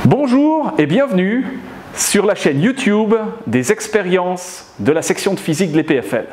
Bonjour et bienvenue sur la chaîne YouTube des expériences de la section de physique de l'EPFL.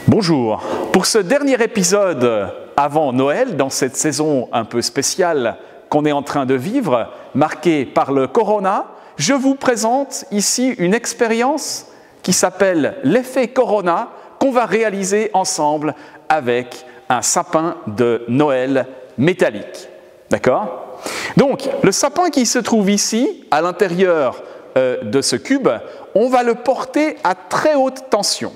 Bonjour, pour ce dernier épisode avant Noël, dans cette saison un peu spéciale qu'on est en train de vivre, marquée par le Corona, je vous présente ici une expérience qui s'appelle l'effet Corona qu'on va réaliser ensemble avec un sapin de Noël métallique. D'accord ? Donc, le sapin qui se trouve ici, à l'intérieur de ce cube, on va le porter à très haute tension.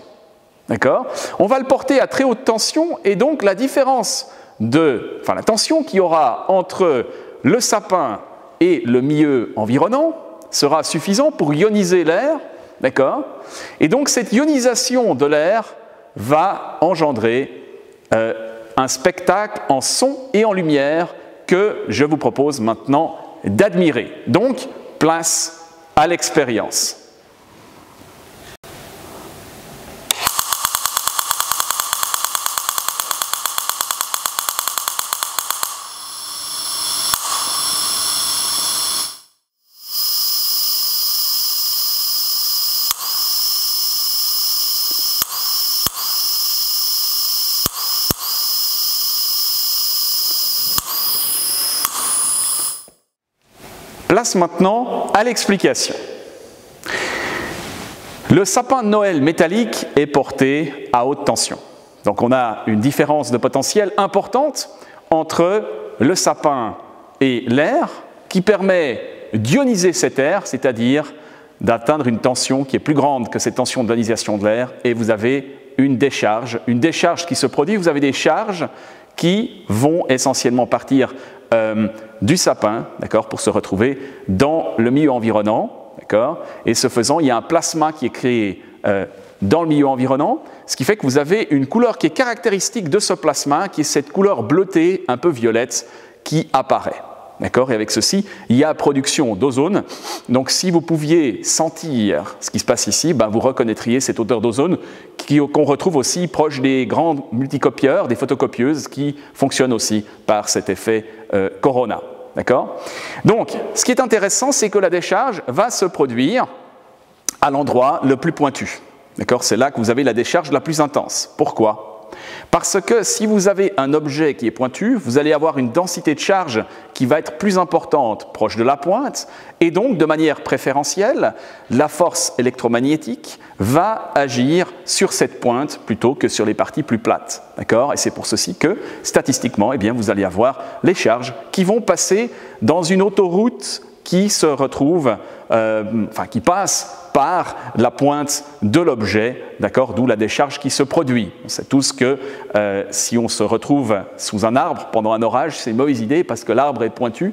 D'accord ? On va le porter à très haute tension et donc la différence la tension qu'il y aura entre le sapin et le milieu environnant sera suffisante pour ioniser l'air. D'accord ? Et donc cette ionisation de l'air va engendrer un spectacle en son et en lumière que je vous propose maintenant d'admirer. Donc, place à l'expérience. Place maintenant à l'explication. Le sapin de Noël métallique est porté à haute tension. Donc on a une différence de potentiel importante entre le sapin et l'air qui permet d'ioniser cet air, c'est-à-dire d'atteindre une tension qui est plus grande que cette tension d'ionisation de l'air et vous avez une décharge qui se produit. Vous avez des charges qui vont essentiellement partir du sapin, pour se retrouver dans le milieu environnant. Et ce faisant, il y a un plasma qui est créé dans le milieu environnant, ce qui fait que vous avez une couleur qui est caractéristique de ce plasma, qui est cette couleur bleutée, un peu violette, qui apparaît. Et avec ceci, il y a production d'ozone. Donc si vous pouviez sentir ce qui se passe ici, vous reconnaîtriez cette odeur d'ozone qu'on retrouve aussi proche des grands multicopieurs, des photocopieuses qui fonctionnent aussi par cet effet Corona. Donc, ce qui est intéressant, c'est que la décharge va se produire à l'endroit le plus pointu. C'est là que vous avez la décharge la plus intense. Pourquoi ? Parce que si vous avez un objet qui est pointu, vous allez avoir une densité de charge qui va être plus importante proche de la pointe et donc, de manière préférentielle, la force électromagnétique va agir sur cette pointe plutôt que sur les parties plus plates. Et c'est pour ceci que, statistiquement, vous allez avoir les charges qui vont passer dans une autoroute qui se retrouve, qui passe par la pointe de l'objet, d'où la décharge qui se produit. On sait tous que si on se retrouve sous un arbre pendant un orage, c'est une mauvaise idée parce que l'arbre est pointu,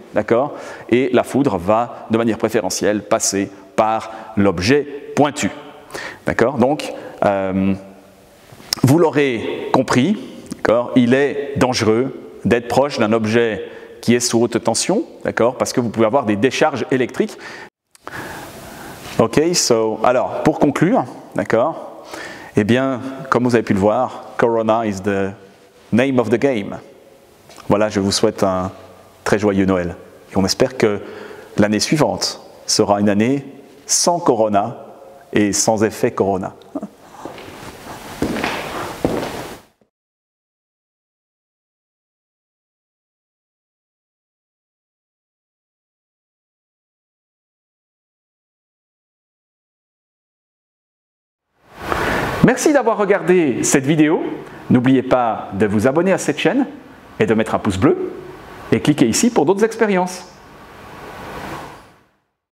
et la foudre va, de manière préférentielle, passer par l'objet pointu. Donc, vous l'aurez compris, il est dangereux d'être proche d'un objet qui est sous haute tension, parce que vous pouvez avoir des décharges électriques. Alors, pour conclure, comme vous avez pu le voir, Corona is the name of the game. Voilà, je vous souhaite un très joyeux Noël. Et on espère que l'année suivante sera une année sans Corona et sans effet Corona. Merci d'avoir regardé cette vidéo. N'oubliez pas de vous abonner à cette chaîne et de mettre un pouce bleu et cliquez ici pour d'autres expériences.